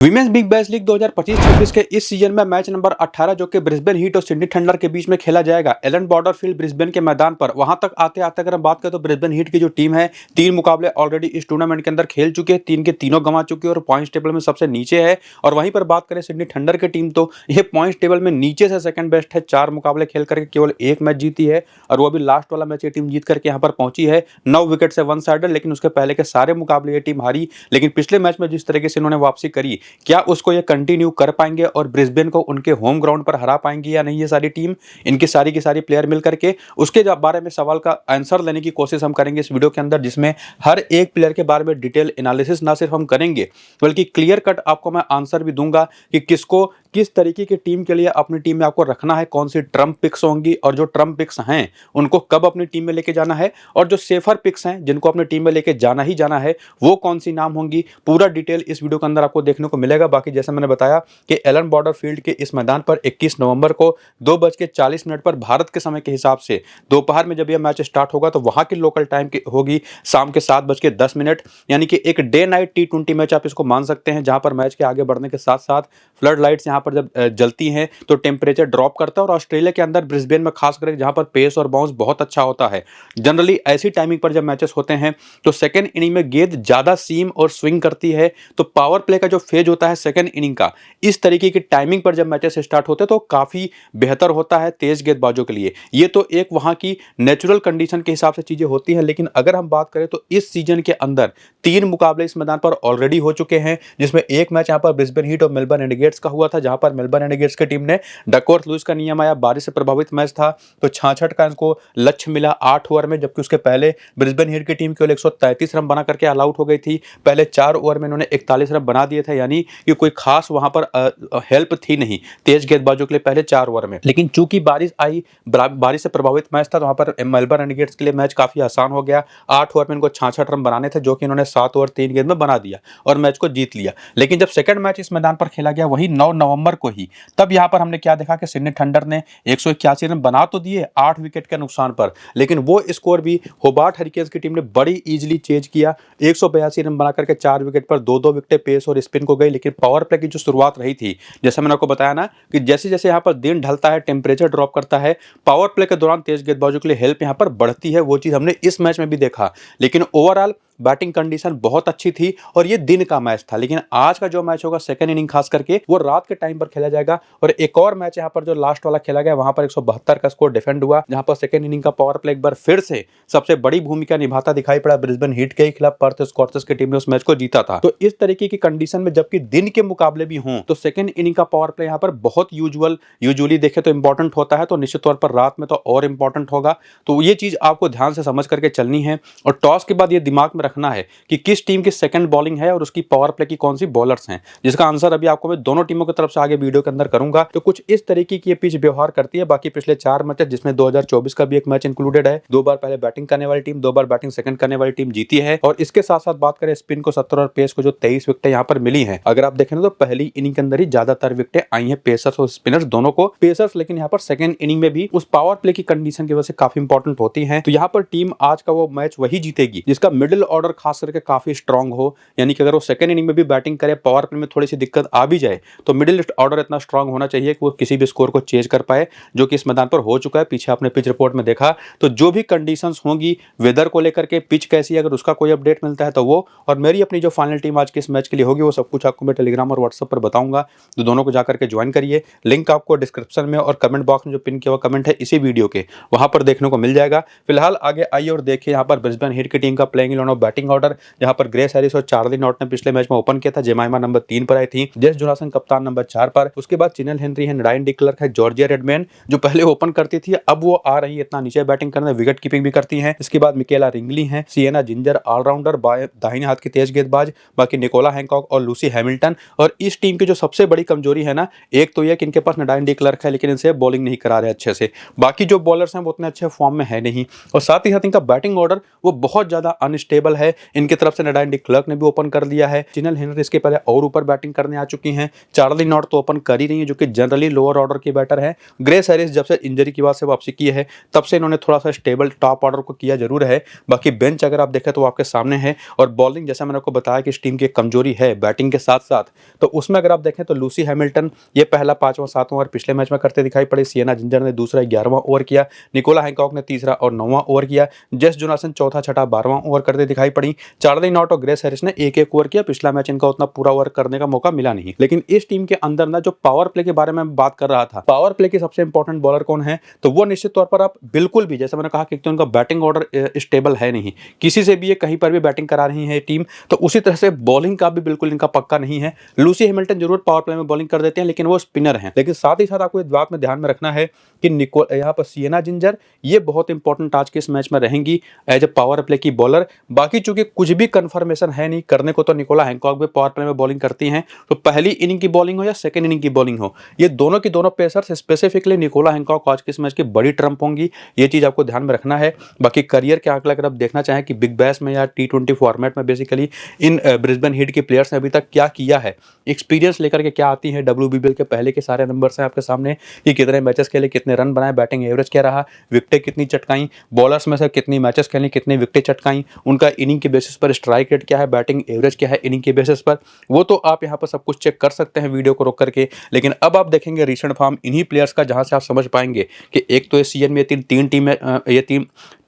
Women's big bash league 2025-26 के इस season में मैच नंबर 18 जो कि ब्रिस्बेन हीट और सिडनी थंडर के बीच में खेला जाएगा एलन बॉर्डर फील्ड ब्रिस्बेन के मैदान पर। वहां तक आते आते अगर हम बात करें तो ब्रिस्बेन हीट की जो टीम है 3 मुकाबले ऑलरेडी इस टूर्नामेंट के अंदर खेल चुके हैं, 3 के तीनों गंवा चुके हैं और पॉइंट्स टेबल में सबसे नीचे है। और वहीं पर बात करें सिडनी थंडर की टीम तो ये पॉइंट्स टेबल में नीचे से सेकंड बेस्ट है, 4 मुकाबले खेल करके केवल 1 मैच जीती है और वो भी लास्ट वाला मैच ये टीम जीत करके यहाँ पर पहुंची है 9 विकेट से 1 साइडर। लेकिन उसके पहले के सारे मुकाबले ये टीम हारी। लेकिन पिछले मैच में जिस तरीके से इन्होंने वापसी करी, क्या उसको ये कंटिन्यू कर पाएंगे और ब्रिस्बेन को उनके होम ग्राउंड पर हरा पाएंगे या नहीं ये सारी टीम, इनकी सारी की सारी प्लेयर मिल करके, उसके बारे में सवाल का आंसर लेने की कोशिश हम करेंगे इस वीडियो के अंदर, जिसमें हर एक प्लेयर के बारे में डिटेल एनालिसिस ना सिर्फ हम करेंगे बल्कि क्लियर कट आपको मैं आंसर भी दूंगा कि किसको किस तरीके की टीम के लिए अपनी टीम में आपको रखना है, कौन सी ट्रम्प पिक्स होंगी और जो ट्रम्प पिक्स हैं उनको कब अपनी टीम में लेके जाना है, और जो सेफर पिक्स हैं जिनको अपनी टीम में लेके जाना ही जाना है वो कौन सी नाम होंगी। पूरा डिटेल इस वीडियो के अंदर आपको देखने को मिलेगा। बाकी जैसे मैंने बताया कि एलन बॉर्डर फील्ड के इस मैदान पर 21 नवंबर को 2:40 पर भारत के समय के हिसाब से दोपहर में जब यह मैच स्टार्ट होगा तो वहां की लोकल टाइम की होगी शाम के 7:10, यानी कि एक डे नाइट T20 मैच आप इसको मान सकते हैं, जहां पर मैच के आगे बढ़ने के साथ साथ फ्लड लाइट्स यहां पर जब जलती हैं तो टेम्परेचर ड्रॉप करता है। और ऑस्ट्रेलिया के अंदर ब्रिस्बेन में खास करके जहां पर पेस और बाउंस बहुत अच्छा होता है, जनरली ऐसी टाइमिंग पर जब मैचेस होते हैं तो सेकंड इनिंग में गेंद ज्यादा सीम और स्विंग करती है, तो पावर प्ले का जो फेज होता है सेकंड इनिंग का, इस तरीके की टाइमिंग पर जब मैचेस स्टार्ट होते हैं तो काफी बेहतर होता है तेज गेंदबाजों के लिए। ये तो एक वहां की नेचुरल कंडीशन के हिसाब से चीजें होती हैं। लेकिन अगर हम बात करें तो इस सीजन के अंदर 3 मुकाबले इस मैदान पर ऑलरेडी हो चुके हैं, जिसमें एक मैच यहां पर ब्रिस्बेन हीट और मेलबर्न रेनेगेड्स का हुआ था, जहां पर मेलबर्न रेनेगेड्स की टीम ने डकवर्थ लुईस का नियम आया, बारिश से प्रभावित मैच था तो 66 का इनको लक्ष्य मिला 8 ओवर में, जबकि उसके पहले ब्रिस्बेन हीट की टीम केवल 133 रन बना करके ऑल आउट हो गई थी। पहले 4 ओवर में इन्होंने 41 रन बना दिए थे, यानी कि कोई खास वहां पर हेल्प थी नहीं तेज गेंदबाजों के लिए पहले 4 ओवर में। लेकिन चूंकि बारिश आई, बारिश से प्रभावित मैच था, तो वहां पर मेलबर्न रेनेगेड्स के लिए मैच काफी आसान हो गया। 8 ओवर में इनको 66 रन बनाने थे, जो कि इन्होंने 7 ओवर 3 गेंद में बना दिया और मैच को जीत लिया। लेकिन जब सेकंड मैच इस मैदान पर खेला गया वही 9 नवंबर को ही, तब यहां पर हमने क्या देखा कि सिडनी थंडर ने 181 रन बना तो दिए 8 विकेट के नुकसान पर, लेकिन वो स्कोर भी होबार्ट हरिकेन्स की टीम ने बड़ी इजीली चेज किया। 182 रन बना करके 4 विकेट पर 2-2 विकेटें पेस और स्पिन को गई। लेकिन पावर प्ले की जो शुरुआत रही थी, जैसे मैंने आपको बताया ना कि जैसे जैसे यहाँ पर दिन ढलता है, टेम्परेचर ड्रॉप करता है, पावर प्ले के दौरान तेज गेंदबाजों के लिए हेल्प यहाँ पर बढ़ती है। वो चीज हमने इस मैच में भी देखा। लेकिन ओवरऑल बैटिंग कंडीशन बहुत अच्छी थी और ये दिन का मैच था। लेकिन आज का जो मैच होगा सेकंड इनिंग खास करके वो रात के टाइम पर खेला जाएगा। और एक और मैच यहाँ पर जो लास्ट वाला खेला गया वहां पर 172 का स्कोर डिफेंड हुआ, जहां पर सेकंड इनिंग का पावर प्ले एक बार फिर से सबसे बड़ी भूमिका निभाता दिखाई पड़ा ब्रिस्बेन हीट के खिलाफ। पर्थ स्कॉचर्स की टीम ने उस मैच को जीता था। तो इस तरीके की कंडीशन में जबकि दिन के मुकाबले भी हों तो सेकंड इनिंग का पावर प्ले यहाँ पर बहुत यूजुअली देखे तो इंपॉर्टेंट होता है, तो निश्चित तौर पर रात में तो और इंपॉर्टेंट होगा। तो ये चीज आपको ध्यान से समझ करके चलनी है और टॉस के बाद ये दिमाग में रखना है कि किस टीम की सेकंड बॉलिंग है और उसकी पावर प्ले की कौन सी बॉलर्स हैं, जिसका आंसर अभी आपको मैं दोनों टीमों की तरफ से आगे वीडियो के अंदर करूंगा। तो कुछ इस तरीके की ये पिच व्यवहार करती है। बाकी पिछले 4 मैचेस जिसमें 2024 का भी एक मैच इंक्लूडेड है, 2 बार पहले बैटिंग करने वाली टीम, 2 बार बैटिंग सेकंड करने वाली टीम जीती है। और इसके साथ साथ बात करें स्पिन को 70 और पेस को जो 23 विकेटें यहाँ पर मिली हैं, अगर आप देखें तो पहली इनिंग के अंदर ही ज्यादातर विकेटें आई हैं पेसर्स और स्पिनर्स दोनों को। पेसर्स लेकिन यहाँ पर सेकंड इनिंग में भी उस पावर प्ले की कंडीशन की वजह से काफी इंपॉर्टेंट होती है। तो यहाँ पर टीम आज का वो मैच वही जीतेगी जिसका मिडिल ऑर्डर खास करके काफी स्ट्रांग हो, यानी कि अगर वो सेकंड इनिंग में भी बैटिंग करे, पावर प्ले में थोड़ी सी दिक्कत आ भी जाए तो मिडिल ऑर्डर इतना स्ट्रांग होना चाहिए कि वो किसी भी स्कोर को चेज कर पाए, जो कि इस मैदान पर हो चुका है। पीछे आपने पिच रिपोर्ट में देखा, तो जो भी कंडीशंस होंगी वेदर को लेकर के, पिच कैसी है, अगर उसका कोई अपडेट मिलता है तो वो, और मेरी अपनी जो फाइनल टीम आज के इस मैच के लिए होगी वो सब कुछ आपको मैं टेलीग्राम और व्हाट्सएप पर बताऊंगा। तो दोनों को जाकर के ज्वाइन करिए। लिंक आपको डिस्क्रिप्शन में और कमेंट बॉक्स में जो पिन किया हुआ कमेंट है इसी वीडियो के, वहां पर देखने को मिल जाएगा। फिलहाल आगे आइए और देखिए यहाँ पर ब्रिस्बेन हीट की टीम का प्लेइंग इलेवन और बैटिंग ऑर्डर, जहां पर ग्रेस हैरिस और चार्ली नॉट ने पिछले मैच में ओपन किया था। जेमाइमा नंबर 3 पर आई थी, जेस जोनासन कप्तान नंबर 4 पर, उसके बाद चिनेल हेनरी है, नारायण डी क्लर्क है, जॉर्जिया रेडमैन जो पहले ओपन करती थी अब वो आ रही है इतना नीचे बैटिंग करने, विकेट कीपिंग भी करती हैं। इसके बाद मिकेला रिंगली है, सिएना जिंजर ऑलराउंडर दाहिने हाथ की तेज गेंदबाज, बाकी निकोला हैंकॉक और लूसी हैमिल्टन। और इस टीम की जो सबसे बड़ी कमजोरी है ना, एक तो यह कि इनके पास नारायण डी क्लर्क है लेकिन इनसे बॉलिंग नहीं करा रहे अच्छे से, बाकी जो बॉलर्स हैं वो उतने अच्छे फॉर्म में है नहीं, और साथ ही साथ इनका बैटिंग ऑर्डर वो बहुत ज्यादा अनस्टेबल स्टेबल है। इनकी तरफ से नडाइन डी क्लर्क ने भी ओपन कर दिया है। चिनल हेनरी इसके पहले और ऊपर बैटिंग करने आ चुकी हैं। चार्ली नॉट तो ओपन कर ही रही है, जो कि जनरली लोअर ऑर्डर की बैटर है। ग्रेस हैरिस जब से इंजरी की वजह से वापसी की है, तब से इन्होंने थोड़ा सा स्टेबल टॉप ऑर्डर को किया जरूर है। बाकी बेंच अगर आप देखें तो आपके सामने है। और बॉलिंग जैसा मैंने आपको बताया कि इस टीम की एक कमजोरी है बैटिंग के साथ साथ, तो उसमें अगर आप देखें तो लूसी हैमिल्टन ये पहला 5वां 7वां ओवर पिछले मैच में करते दिखाई पड़े। सिएना जिंजर ने दूसरा 11वां ओवर किया। निकोला हैंकॉक ने तीसरा और 9वां ओवर किया। जेस जोनासन चौथा छठा 12वां ओवर करते दिखाई पड़ी। चार्ली नॉट और ग्रेस हैरिस ने एक एक ओवर किया। पिछला मैच इनका उतना पूरा ओवर करने का मौका मिला नहीं। लेकिन इस टीम के अंदर ना जो पावर प्ले के बारे में बात कर रहा था, पावर प्ले की सबसे इंपॉर्टेंट बॉलर कौन है, तो वो निश्चित तौर पर आप बिल्कुल भी, जैसे मैंने कहा कि तो उनका बैटिंग ऑर्डर स्टेबल है नहीं, किसी से भी ये कहीं पर भी बैटिंग करा रही है टीम, तो उसी तरह से बॉलिंग का भी बिल्कुल इनका पक्का नहीं है। लूसी हैमिल्टन जरूर पावर प्ले में बॉलिंग कर देते हैं, लेकिन वो स्पिनर हैं। लेकिन साथ ही साथ आपको इस बात में ध्यान में रखना है कि यहाँ पर सिएना जिंजर ये बहुत इंपॉर्टेंट आज के इस मैच में रहेंगी एज ए पावर प्ले की बॉलर। बाकी चूंकि कुछ भी कंफर्मेशन है नहीं करने को, तो निकोला हैंकॉक भी पावर प्ले में बॉलिंग करती हैं, तो पहली इनिंग की बॉलिंग हो या सेकंड इनिंग की बॉलिंग हो, ये दोनों की दोनों पेसर्स स्पेसिफिकली निकोला हैंकॉक आज के इस मैच की बड़ी ट्रम्प होंगी। ये चीज आपको ध्यान में रखना है। बाकी करियर के आंकड़े अगर आप देखना चाहें कि बिग बैश में या T20 फॉर्मेट में बेसिकली इन ब्रिस्बेन हीट के प्लेयर्स ने अभी तक क्या किया है, एक्सपीरियंस लेकर के क्या आती है, WBBL के पहले के सारे नंबर्स हैं आपके सामने कि कितने मैचेस खेले, कितने रन बनाए, बैटिंग एवरेज क्या रहा, विकेटें कितनी चटकाई, बॉलर्स में से कितनी मैचेस खेली, कितनी विकेटें चटकाई, उनका इनिंग के बेसिस पर स्ट्राइक रेट क्या है, बैटिंग एवरेज क्या है इनिंग के बेसिस पर, वो तो आप यहाँ पर सब कुछ चेक कर सकते हैं वीडियो को रोक करके। लेकिन अब आप देखेंगे रिसेंट फॉर्म इन्हीं प्लेयर्स का, जहां से आप समझ पाएंगे कि एक तो इस सीजन में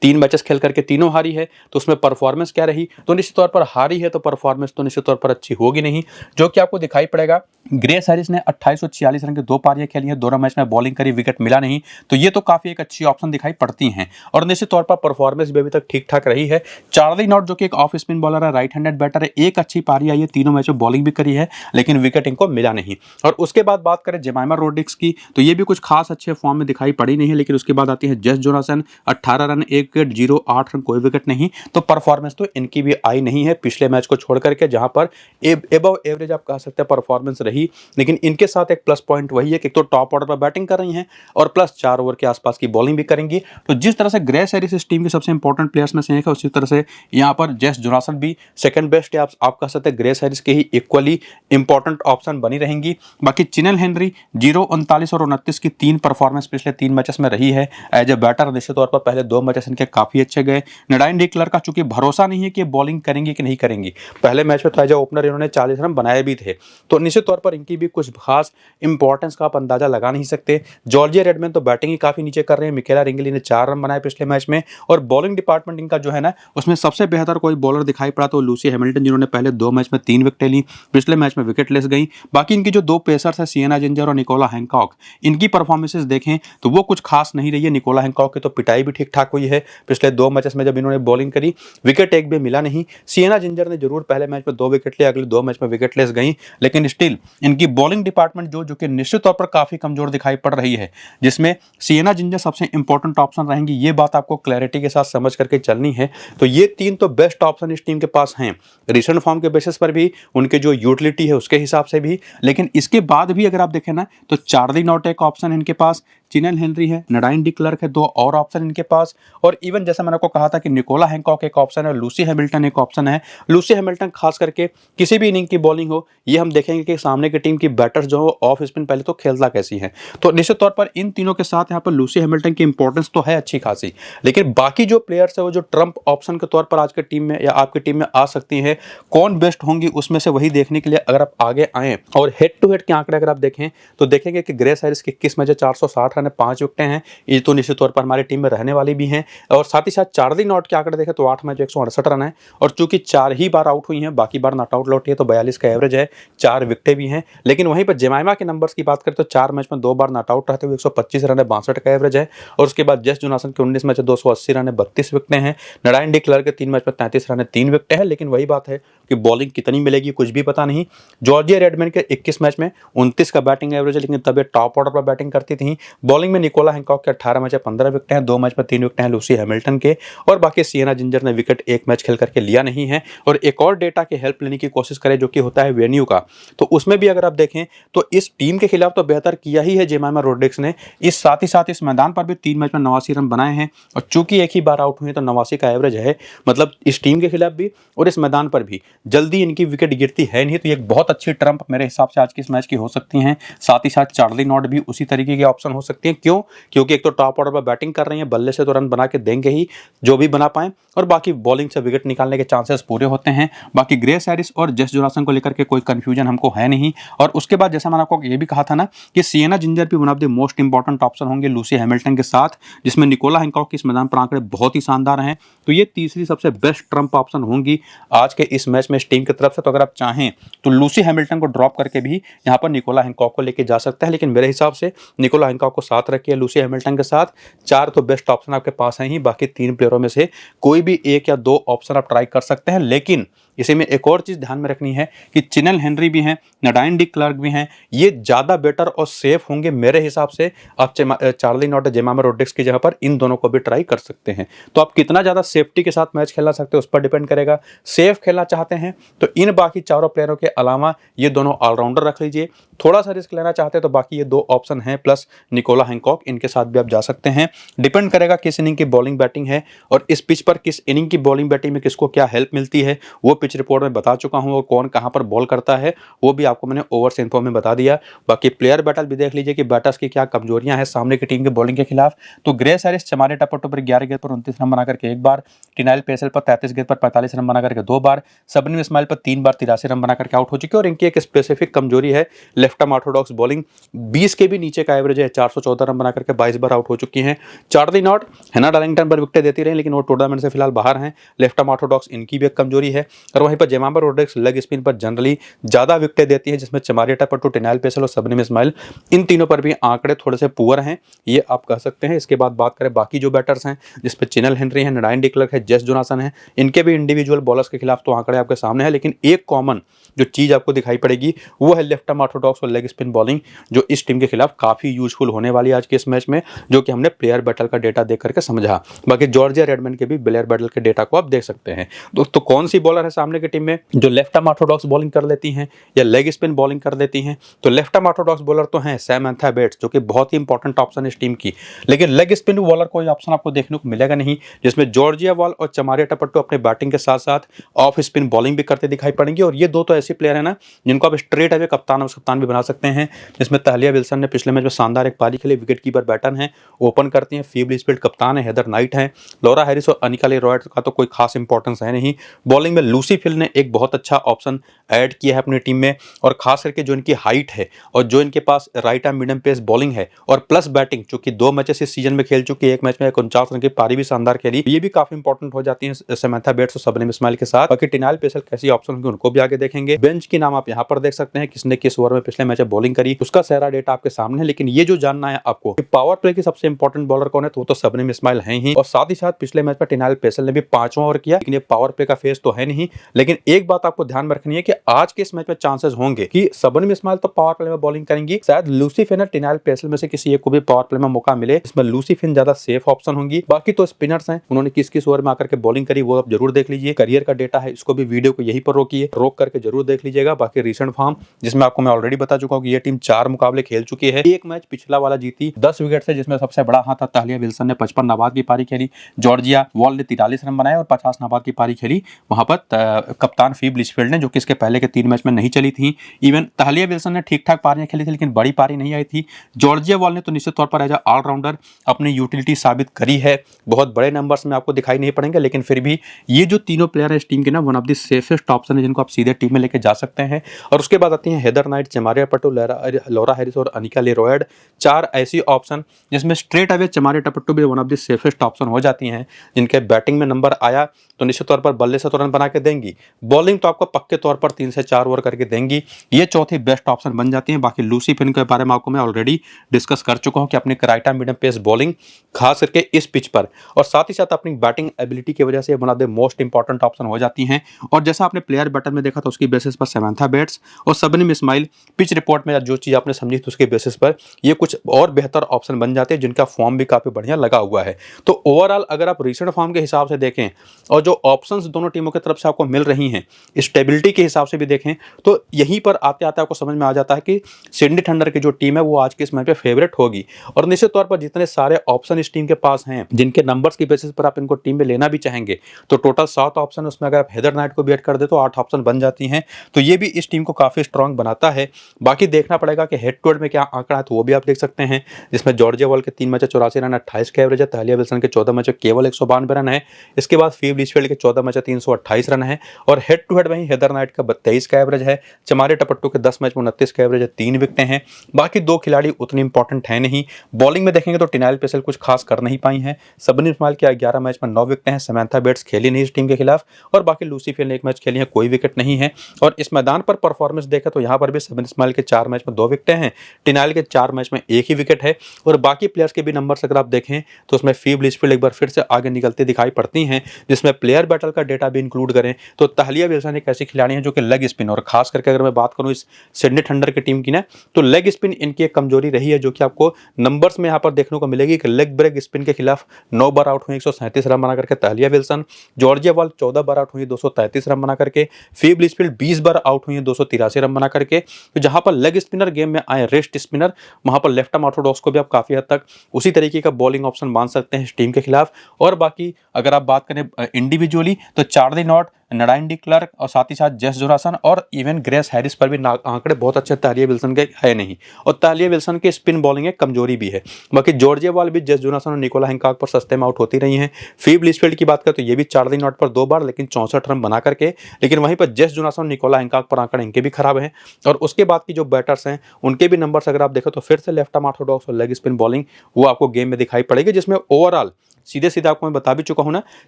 तीन मैचेस खेल करके तीनों हारी है, तो उसमें परफॉर्मेंस क्या रही, तो निश्चित तौर पर हारी है तो परफॉर्मेंस तो निश्चित तौर पर अच्छी होगी नहीं, जो कि आपको दिखाई पड़ेगा। ग्रेस हैरिस ने 2846 रन के 2 पारियां खेली हैं, दोनों मैच में बॉलिंग करी, विकेट मिला नहीं, तो ये तो काफी एक अच्छी ऑप्शन दिखाई पड़ती हैं। और निश्चित तौर पर परफॉर्मेंस भी अभी तक ठीक ठाक रही है। चार्ली नॉट जो कि एक ऑफ स्पिन बॉलर है, राइट हैंडेड बैटर है, एक अच्छी पारी आई है, तीनों मैच में बॉलिंग भी करी है, लेकिन विकेट इनको मिला नहीं। और उसके बाद बात करें जेमाइमा रोड्रिग्स की, तो ये भी कुछ खास अच्छे फॉर्म में दिखाई पड़ी नहीं है। लेकिन उसके बाद आती है Jess Jonassen, 18 run 1 wicket 0-8 run कोई विकेट नहीं, तो परफॉर्मेंस तो इनकी भी आई नहीं है पिछले मैच को छोड़ करके, जहां पर एबव एवरेज आप कह सकते हैं परफॉर्मेंस रही। लेकिन इनके साथ एक प्लस पॉइंट वही है कि तो टॉप ऑर्डर पर बैटिंग कर रही हैं और प्लस 4 ओवर के आसपास की बॉलिंग भी करेंगी। तो जिस तरह से ग्रेस हैरिस इस टीम के सबसे इंपॉर्टेंट प्लेयर्स में से एक है, उसी तरह से यहाँ पर जेस जोनासन भी सेकंड बेस्ट है, आप कह सकते हैं ग्रेस हैरिस के ही इक्वली इंपॉर्टेंट ऑप्शन बनी रहेंगी। बाकी चिनल हेनरी 0, 39 और 29 की 3 परफॉर्मेंस पिछले 3 मैचेस में रही है एज ए बैटर। निश्चित तौर पर पहले 2 मैचेस इनके काफी अच्छे गए। नडाइन डी क्लर्क का चूंकि भरोसा नहीं है कि बॉलिंग करेंगे कि नहीं करेंगी, पहले मैच में तो एज ए ओपनर इन्होंने 40 रन बनाए भी थे, तो निश्चित तौर पर इनकी भी कुछ खास इंपॉर्टेंस का आप अंदाजा लगा नहीं सकते। जॉर्जिया रेडमैन तो बैटिंग ही काफी नीचे कर रहे हैं। मिकेला रिंगली ने 4 रन बनाए पिछले मैच में, और बॉलिंग डिपार्टमेंट इनका जो है ना, उसमें सबसे बेहतर कोई बॉलर दिखाई पड़ा तो लूसी हैमिल्टन, जिन्होंने पहले 2 मैच में 3 विकेटें ली, पिछले मैच में विकेटलेस गई। बाकी इनकी जो 2 पेसर्स है सिएना जिंजर और निकोला हैंकॉक, इनकी परफॉर्मेंसेस देखें तो वो कुछ खास नहीं रही है। निकोला हैंकॉक की तो पिटाई भी ठीक ठाक हुई है पिछले 2 मैचेस में, जब इन्होंने बॉलिंग करी विकेट एक भी मिला नहीं। सिएना जिंजर ने जरूर पहले मैच में 2 विकेट लिए, अगले 2 मैच में विकेटलेस गई, लेकिन स्टिल इनकी बॉलिंग डिपार्टमेंट जो कि निश्चित तौर पर काफी कमजोर दिखाई पड़ रही है, जिसमें सिएना जिंजर सबसे इंपॉर्टेंट ऑप्शन रहेंगी। ये बात आपको क्लैरिटी के साथ समझ करके चलनी है। तो ये 3 तो बेस्ट ऑप्शन इस टीम के पास हैं, रिसेंट फॉर्म के बेसिस पर भी, उनके जो यूटिलिटी है उसके हिसाब से भी। लेकिन इसके बाद भी अगर आप देखें ना, तो चार्ली नॉट एक ऑप्शन इनके पास, चिनल हेनरी है, नडाइन डी क्लर्क है, 2 और ऑप्शन इनके पास, और इवन जैसा मैंने आपको कहा था कि निकोला हैंकॉक एक ऑप्शन है, लूसी हैमिल्टन एक ऑप्शन है। लूसी हैमिल्टन खास करके किसी भी इनिंग की बॉलिंग हो, ये हम देखेंगे कि सामने की टीम की बैटर्स जो हो ऑफ स्पिन पहले तो खेलता कैसी है। तो निश्चित तौर पर इन तीनों के साथ यहाँ पर लूसी हैमिल्टन की इंपॉर्टेंस तो है अच्छी खासी, लेकिन बाकी जो प्लेयर्स है वो जो ट्रम्प ऑप्शन के तौर पर आज के टीम में या आपकी टीम में आ सकती है, कौन बेस्ट होंगी उसमें से वही देखने के लिए अगर आप आगे आए और हेड टू हेड के आंकड़े अगर आप देखें तो देखेंगे कि ग्रेस हैरिस के 21 मैच 460 रन 5 विकेटें हैं, ये तो निश्चित तौर पर हमारी टीम में रहने वाली भी हैं। और साथ ही साथ चार्ली नॉट के आंकड़े देखें तो 8 मैच 168 रन है, और चूंकि 4 ही बार आउट हुई हैं, बाकी बार नॉट आउट लौटी है, तो 42 का एवरेज है, 4 विकेटें भी हैं। लेकिन वहीं पर जेमाइमा के नंबर्स की बात करें तो 4 मैच में 2 बार नॉट आउट रहते हुए 125 रन है, 62 का एवरेज है। और उसके बाद जेस जोनासन के 19 मैच 280 रन है, 32 विकेटें हैं। नडाइन डी क्लर्क के 3 मैच में 33 रन है, 3 विकेटें हैं। लेकिन वही बात है कि बॉलिंग कितनी मिलेगी कुछ भी पता नहीं। जॉर्जिया रेडमैन के 21 मैच में 29 का बैटिंग एवरेज है, लेकिन तब ये टॉप ऑर्डर पर बैटिंग करती थी। बॉलिंग में निकोला हैंकॉक के 18 मैच है, 15 विकेट हैं, 2 मैच में 3 विकेट हैं लूसी हैमिल्टन के, और बाकी सिएना जिंजर ने विकेट एक मैच खेल करके लिया नहीं है। और एक और डेटा की हेल्प लेने की कोशिश करें जो कि होता है वेन्यू का, तो उसमें भी अगर आप देखें तो इस टीम के खिलाफ तो बेहतर किया ही है जेमाइमा रोड्रिग्स ने। इस साथ ही साथ इस मैदान पर भी 3 मैच में 89 रन बनाए हैं, और चूंकि एक ही बार आउट हुए तो 89 का एवरेज है, मतलब इस टीम के खिलाफ भी और इस मैदान पर भी जल्दी इनकी विकेट गिरती है नहीं। तो ये एक बहुत अच्छी ट्रम्प मेरे हिसाब से आज के इस मैच की हो सकती हैं। साथ ही साथ चार्ली नॉट भी उसी तरीके के ऑप्शन हो सकते हैं। क्यों? क्योंकि एक तो टॉप ऑर्डर पर बैटिंग कर रही है, बल्ले से तो रन बना के देंगे ही जो भी बना पाए, और बाकी बॉलिंग से विकेट निकालने के चांसेस पूरे होते हैं। बाकी ग्रेस हैरिस और जेस जोनासन को लेकर के कोई कंफ्यूजन हमको है नहीं। और उसके बाद जैसा मैंने आपको ये भी कहा था ना कि सिएना जिंजर भी one of the most important option होंगे लूसी हैमिल्टन के साथ, जिसमें निकोला हैंकॉक के इस मैदान पर आंकड़े बहुत ही शानदार हैं। तो ये तीसरी सबसे बेस्ट ट्रम्प ऑप्शन होंगी आज के इस मैच में इस टीम की तरफ से। तो अगर आप चाहें तो लूसी हैमिल्टन को ड्रॉप करके भी यहाँ पर निकोला हैंकॉक को लेके जा सकता है, लेकिन मेरे हिसाब से निकोला हैंकॉक को साथ रखिए लूसी हैमिल्टन के साथ। 4 तो बेस्ट ऑप्शन आपके पास हैं ही, बाकी 3 प्लेयरों में से कोई भी 1 या 2 ऑप्शन आप ट्राई कर सकते हैं। लेकिन इसी में एक और चीज ध्यान में रखनी है कि चिनेल हेनरी भी हैं, नडाइन डी क्लर्क भी हैं, ये ज्यादा बेटर और सेफ होंगे मेरे हिसाब से। आप चार्ली नॉट जेमाइमा रोड्रिग्स की जगह पर इन दोनों को भी ट्राई कर सकते हैं। तो आप कितना ज्यादा सेफ्टी के साथ मैच खेलना सकते हैं उस पर डिपेंड करेगा। सेफ खेलना चाहते हैं तो इन बाकी चारों प्लेयरों के अलावा ये दोनों ऑलराउंडर रख लीजिए। थोड़ा सा रिस्क लेना चाहते हैं तो बाकी ये 2 ऑप्शन हैं, प्लस निकोला हैंकॉक, इनके साथ भी आप जा सकते हैं। डिपेंड करेगा किस इनिंग की बॉलिंग बैटिंग है और इस पिच पर किस इनिंग की बॉलिंग बैटिंग में किसको क्या हेल्प मिलती है, वो पिच रिपोर्ट में बता चुका हूं। और कौन कहां पर बॉल करता है वो भी आपको मैंने ओवर्स इन्फो में बता दिया। बाकी प्लेयर बैटल भी देख लीजिए कि बैटर्स की क्या कमजोरियां हैं सामने की टीम के बॉलिंग के खिलाफ। तो ग्रेस हैरिस चमारे टपट्टो पर 11 गेंद पर 29 रन बना करके 1 बार, टिनाइल पेसल पर 33 गेंद पर 45 रन बना करके 2 बार, सबनीम इस्माइल पर 3 बार 83 रन बना करके आउट हो चुके। और इनकी एक स्पेसिफिक कमजोरी है लेफ्ट आर्म ऑर्थोडॉक्स बॉलिंग, 20 के भी नीचे का एवरेज है, 414 रन बना करके 22 बार आउट हो चुकी हैं। चार्ली नॉट हेना डार्लिंगटन पर विकेट देती रही, लेकिन वो टूर्नामेंट से फिलहाल बाहर हैं। लेफ्ट आर्म ऑर्थोडॉक्स इनकी भी एक कमजोरी है। और वहीं पर जेमाइमा रोड्रिग्स लेग स्पिन पर जनरली ज्यादा विकेट देती है, जिसमें चमारी टपट्टो, टिनाइल पेसल और सबनीम इस्माइल, इन तीनों पर भी आंकड़े थोड़े से पुअर हैं, ये आप कह सकते हैं। इसके बाद बात करें बाकी जो बैटर्स हैं, जिसमें चिनेल हेनरी है, नडाइन डी क्लर्क है, जेस जोनासन है, इनके भी इंडिविजुअल बॉलर्स के खिलाफ तो आंकड़े आपके सामने हैं। लेकिन एक कॉमन जो चीज आपको दिखाई पड़ेगी वो है लेफ्ट आर्म ऑर्थोडॉक्स और लेग स्पिन बॉलिंग, जो इस टीम के खिलाफ काफी यूजफुल होने वाली है आज के इस मैच में, जो कि हमने प्लेयर बैटल का डेटा देख करके समझा। बाकी जॉर्जिया रेडमैन के भी प्लेयर बैटल के डेटा को आप देख सकते हैं। दोस्तों कौन सी बॉलर है सामने की टीम में जो लेफ्ट आर्म ऑर्थोडॉक्स बॉलिंग कर लेती हैं या लेग स्पिन बॉलिंग कर लेती हैं? तो लेफ्ट आर्म ऑर्थोडॉक्स बॉलर तो हैं सैमंथा बेट्स, जो कि बहुत ही इंपॉर्टेंट ऑप्शन है इस टीम की। लेकिन लेग स्पिन बॉलर कोई ऑप्शन आपको देखने को मिलेगा नहीं, जिसमें जॉर्जिया वॉल और चमारिया टपट्टो अपने बैटिंग के साथ साथ ऑफ स्पिन बॉलिंग भी करते दिखाई पड़ेंगे। और ये 2 तो ऐसे प्लेयर है ना जिनको आप स्ट्रेट अवे कप्तान और कप्तान भी बना सकते हैं, जिसमें तहलिया विल्सन ने पिछले मैच में शानदार एक पारी खेली, विकेट कीपर बैटर हैं, ओपन करती हैं, फीबल स्पीड कप्तान है, हेदर नाइट है, लॉरा हैरिस और अनिका ले रॉयट का तो कोई खास इंपॉर्टेंस है नहीं। बॉलिंग में लूसी फिल ने एक बहुत अच्छा ऑप्शन ऐड किया है अपनी टीम में, और खास करके जो इनकी हाइट है और जो इनके पास right arm medium pace bowling है और प्लस बैटिंग, चूंकि 2 मैचेस इस सीजन में खेल चुकी है, एक मैच में 49 रन की पारी भी शानदार खेली, ये भी काफी इंपॉर्टेंट हो जाती है सैमंथा बेट्स और सबनीम इस्माइल के साथ। बाकी टिनाइल पेसल कैसी ऑप्शन होंगे उनको भी आगे देखेंगे। बेंच की नाम आप यहाँ पर देख सकते हैं, किसने किस ओवर में पिछले मैच में बॉलिंग करी, उसका सारा डेटा आपके सामने है। लेकिन ये जो जानना है आपको कि पावर प्ले की सबसे इंपॉर्टेंट बॉलर कौन है, तो वो तो सबनीम इस्माइल हैं ही। और साथ ही साथ पिछले मैच में टिनाइल पेसल ने भी 5वां ओवर किया, लेकिन ये पावर प्ले का फेस तो है नहीं। लेकिन एक बात आपको ध्यान में रखनी है कि आज के इस मैच में चांसेस होंगे कि सबनीम इस्माइल तो पावर प्ले में बॉलिंग करेंगी, शायद लूसी फिन और टिनाइल पेसल में से किसी एक को भी पावर प्ले में मौका मिले, इसमें लूसी फिन ज्यादा सेफ ऑप्शन होंगी। बाकी तो स्पिनर्स हैं, उन्होंने किस किस ओवर में आकर के बॉलिंग करी वो आप जरूर देख लीजिए। करियर का डेटा है, इसको भी वीडियो को यहीं पर रोक करके जरूर देख लीजिएगा। बाकी रिसेंट फॉर्म जिसमें आपको मैं ऑलरेडी बता चुका हूं कि ये टीम 4 मुकाबले खेल चुकी है, एक मैच पिछला वाला जीती 10 विकेट से, जिसमें सबसे बड़ा हाथ था तहलिया विल्सन ने 55 नाबाद की पारी खेली, जॉर्जिया वॉल ने 43 रन बनाए और 50 नाबाद की पारी खेली वहां पर कप्तान फीब लिचफील्ड ने, जो कि इसके पहले के 3 मैच में नहीं चली थी। इवन तहलिया विल्सन ने ठीक ठाक पारियां खेली थी, लेकिन बड़ी पारी नहीं आई थी। जॉर्जिया वॉल ने तो निश्चित तौर पर एज ऑलराउंडर अपनी यूटिलिटी साबित करी है, बहुत बड़े नंबर्स में आपको दिखाई नहीं पड़ेंगे, लेकिन फिर भी ये जो तीनों प्लेयर है इस टीम के ना one of the safest option है, जिनको आप सीधे टीम में लेके जा सकते हैं। और उसके बाद आती हैं हेदर नाइट, चमारिया टपट्टो, लॉरा हैरिस और अनिका ले रॉयट, 4 ऐसी ऑप्शन जिसमें स्ट्रेट अवे चमारिया टपट्टो भी one of the safest option हो जाती हैं, जिनके बैटिंग में नंबर आया तो निश्चित तौर पर बल्ले से तो रन बना के देंगे। देंगी, बॉलिंग तो आपको पक्के तौर पर 3 से 4 ओवर करके देंगी। ये चौथी बेस्ट ऑप्शन बन जाती है। बाकी लूसी फिन के बारे में आपको मैं ऑलरेडी डिस्कस कर चुका हूं कि अपनी कराइटा मीडियम पेस बॉलिंग खास करके इस पिच पर और साथ ही साथ अपनी बैटिंग एबिलिटी की वजह से one of the most important option हो जाती हैं। और जैसा आपने प्लेयर बैटल में देखा था उसकी बेसिस पर समंथा बेट्स और सबनीम इस्माइल पिच रिपोर्ट में जो चीज़ आपने समझी तो उसके बेसिस पर ये कुछ और बेहतर ऑप्शन बन जाते हैं जिनका फॉर्म भी काफ़ी बढ़िया लगा हुआ है। तो ओवरऑल अगर आप रिसेंट फॉर्म के हिसाब से देखें और जो ऑप्शंस दोनों टीमों की तरफ से आपको मिल रही हैं स्टेबिलिटी के हिसाब से भी देखें तो यहीं पर आते आते आपको समझ में आ जाता है कि सिडनी थंडर की जो टीम है वो आज के इस मैच पे फेवरेट होगी। और निश्चित तौर पर जितने सारे ऑप्शन इस टीम के पास हैं जिनके नंबर्स की बेसिस पर आप इनको टीम में लेना भी चाहेंगे तो टोटल 7 ऑप्शन उसमें अगर आप हेदर नाइट को भी ऐड कर दे तो 8 ऑप्शन बन जाती हैं। तो ये भी इस टीम को काफ़ी स्ट्रांग बनाता है। बाकी देखना पड़ेगा कि हेड टू हेड में क्या आंकड़ा है तो वो भी आप देख सकते हैं जिसमें जॉर्जिया वॉल के 3 मैच 84 रन 28 का एवरेज है, तालिया विल्सन के 14 मैच केवल 192 रन है। इसके बाद फीव लिचफील्ड के 14 मैच 328 रन है और हेड टू हेड वहीं हेदर नाइट का 23 का एवरेज है। चमारी टपट्टू के 10 मैच में 29 का एवरेज है, 3 विकेटें हैं। बाकी 2 खिलाड़ी उतनी इंपॉर्टेंट है नहीं। बॉलिंग में देखेंगे तो टिनाइल पेसल कुछ खास कर नहीं पाई हैं। सबनीम इस्माइल के 11 मैच में 9 विकेटें हैं। समंथा बेट्स खेली नहीं इस टीम के खिलाफ और बाकी लूसी फिन ने 1 मैच खेली है, कोई विकेट नहीं है। और इस मैदान पर परफॉर्मेंस देखें तो यहाँ पर भी सबनीम इस्माइल के 4 मैच में 2 विकेटें हैं, टिनाइल के 4 मैच में 1 ही विकेट है। और बाकी प्लेयर्स के भी नंबर्स अगर आप देखें तो उसमें फीव लिचफील्ड एक बार फिर से आगे निकलती दिखाई पड़ती हैं। जिसमें प्लेयर बैटल का डेटा भी इंक्लूड करें तो तालिया विल्सन एक ऐसी खिलाड़ी है जो कि लेग स्पिन और खास करके अगर मैं बात करूं इस सिडनी थंडर की टीम की ना तो लेग स्पिन इनकी एक कमजोरी रही है जो कि आपको नंबर्स में यहाँ पर देखने को मिलेगी कि लेग ब्रेक स्पिन के खिलाफ 9 बार आउट हुई 137 रन बना करके तालिया विल्सन, जॉर्जिया वॉल 14 बार आउट हुई 233 रन बना करके, फीव लिचफील्ड 20 बार आउट हुई 283 रन बना करके। तो जहां पर लेग स्पिनर गेम में आए रेस्ट स्पिनर वहां पर लेफ्ट आर्म ऑर्थोडॉक्स को भी आप काफी हद तक उसी तरीके का बॉलिंग ऑप्शन मान सकते हैं इस टीम के खिलाफ। और बाकी अगर आप बात करें इंडिविजुअली तो चार्ली नॉट, नडाइन डी क्लर्क और साथ ही साथ जेस जोनासन और इवन ग्रेस हैरिस पर भी आंकड़े बहुत अच्छे तालिया विल्सन के है नहीं। और तालिया विल्सन के स्पिन बॉलिंग एक कमजोरी भी है। बाकी जॉर्जिया वॉल भी जेस जोनासन और निकोला हैंकॉक पर सस्ते में आउट होती रही हैं। फीव लिचफील्ड की बात करें तो ये भी चार्ली नॉट पर 2 बार लेकिन 64 रन बना करके, लेकिन वहीं पर जेस जोनासन और निकोला हैंकॉक पर आंकड़े इनके भी खराब हैं। और उसके बाद की जो बैटर्स हैं उनके भी नंबर्स अगर आप देखो तो फिर से लेफ्ट आर्म ऑर्थोडॉक्स और लेग स्पिन बॉलिंग वो आपको गेम में दिखाई पड़ेगी। जिसमें ओवरऑल सीधे सीधे आपको मैं बता भी चुका हूं ना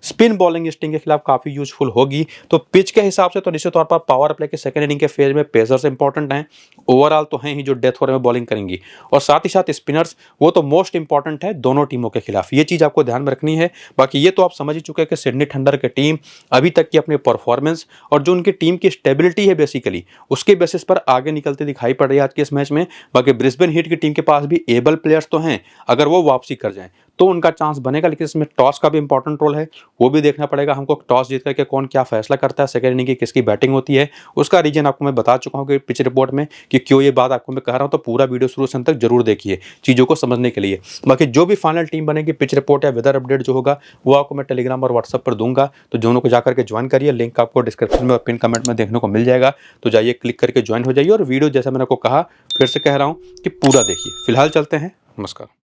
स्पिन बॉलिंग इस टीम के खिलाफ काफी यूजफुल होगी। तो पिच के हिसाब से तो निश्चित तौर पर पावर प्ले के सेकंड इनिंग के फेज में पेसर्स इंपॉर्टेंट हैं, ओवरऑल तो हैं ही जो डेथ ओवर में बॉलिंग करेंगी और साथ ही साथ स्पिनर्स वो तो मोस्ट इंपॉर्टेंट है दोनों टीमों के खिलाफ। ये चीज आपको ध्यान में रखनी है। बाकी ये तो आप समझ ही चुके हैं कि सिडनी थंडर की टीम अभी तक की अपनी परफॉर्मेंस और जो उनकी टीम की स्टेबिलिटी है बेसिकली उसके बेसिस पर आगे निकलती दिखाई पड़ रही है आज के इस मैच में। बाकी ब्रिस्बेन हीट की टीम के पास भी एबल प्लेयर्स तो हैं, अगर वो वापसी कर जाएं तो उनका चांस बनेगा। लेकिन इसमें टॉस का भी इंपॉर्टेंट रोल है, वो भी देखना पड़ेगा हमको टॉस जीत करके कौन क्या फैसला करता है, सेकंड इनिंग की किसकी बैटिंग होती है। उसका रीजन आपको मैं बता चुका हूं कि पिच रिपोर्ट में कि क्यों ये बात आपको मैं कह रहा हूं। तो पूरा वीडियो शुरू से अंत तक जरूर देखिए चीज़ों को समझने के लिए। बाकी जो भी फाइनल टीम बनेगी पिच रिपोर्ट या वेदर अपडेट जो होगा वो आपको मैं टेलीग्राम और व्हाट्सएप पर दूंगा। तो दोनों को जाकर के ज्वाइन करिए, लिंक आपको डिस्क्रिप्शन में और पिन कमेंट में देखने को मिल जाएगा। तो जाइए क्लिक करके ज्वाइन हो जाइए और वीडियो जैसा मैंने आपको कहा फिर से कह रहा हूँ कि पूरा देखिए। फिलहाल चलते हैं, नमस्कार।